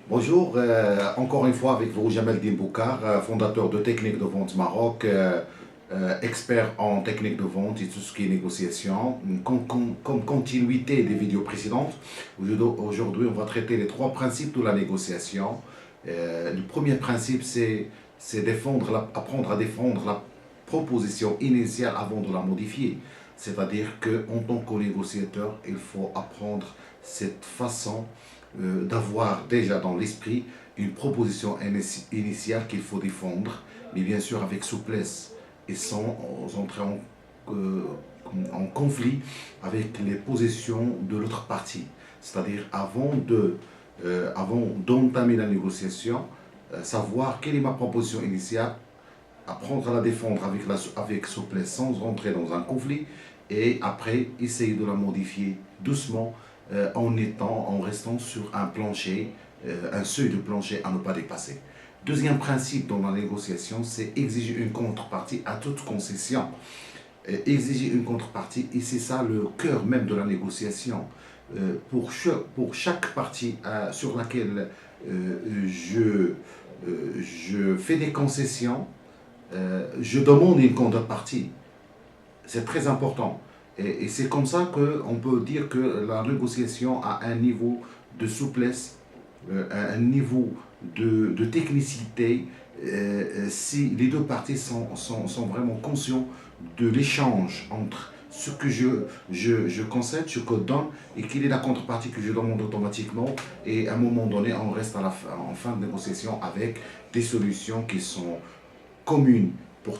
Bonjour, encore une fois avec vous, Jamel Dimboukar, fondateur de Technique de Vente Maroc, expert en technique de vente et tout ce qui est négociation. Comme continuité des vidéos précédentes, aujourd'hui on va traiter les trois principes de la négociation. Le premier principe, c'est apprendre à défendre la proposition initiale avant de la modifier. C'est-à-dire qu'en tant que négociateur, il faut apprendre cette façon d'avoir déjà dans l'esprit une proposition initiale qu'il faut défendre, mais bien sûr avec souplesse et sans entrer en conflit avec les positions de l'autre partie. C'est-à-dire avant d'entamer la négociation, savoir quelle est ma proposition initiale, apprendre à la défendre avec souplesse sans rentrer dans un conflit et après essayer de la modifier doucement en restant sur un plancher, un seuil de plancher à ne pas dépasser. Deuxième principe dans la négociation, c'est exiger une contrepartie à toute concession. Exiger une contrepartie, et c'est ça le cœur même de la négociation. Pour chaque partie sur laquelle je fais des concessions, je demande une contrepartie. C'est très important. Et c'est comme ça qu'on peut dire que la négociation a un niveau de souplesse, un niveau de technicité, si les deux parties sont vraiment conscients de l'échange entre ce que je concède, ce que je donne, et quelle est la contrepartie que je demande automatiquement. Et à un moment donné, on reste en fin de négociation avec des solutions qui sont communes pour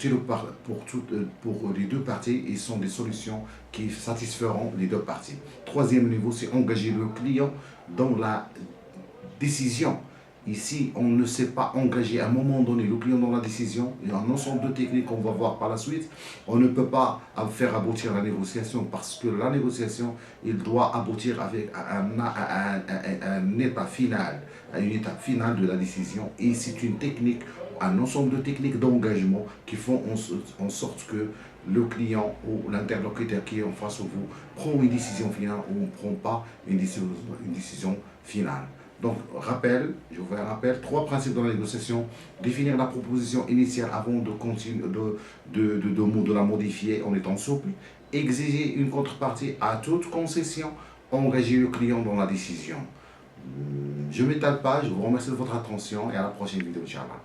les deux parties et sont des solutions qui satisferont les deux parties. Troisième niveau, c'est engager le client dans la décision. Ici, on ne sait pas engager à un moment donné le client dans la décision. Il y a un ensemble de techniques qu'on va voir par la suite. On ne peut pas faire aboutir la négociation parce que la négociation, il doit aboutir avec un état final, à une étape finale de la décision. Et c'est une technique, un ensemble de techniques d'engagement qui font en sorte que le client ou l'interlocuteur qui est en face de vous prend une décision finale ou ne prend pas une décision finale. Donc, je vous fais un rappel, trois principes dans la négociation. Définir la proposition initiale avant de la modifier en étant souple. Exiger une contrepartie à toute concession. Engager le client dans la décision. Je ne m'étale pas, je vous remercie de votre attention et à la prochaine vidéo, Inch'Allah.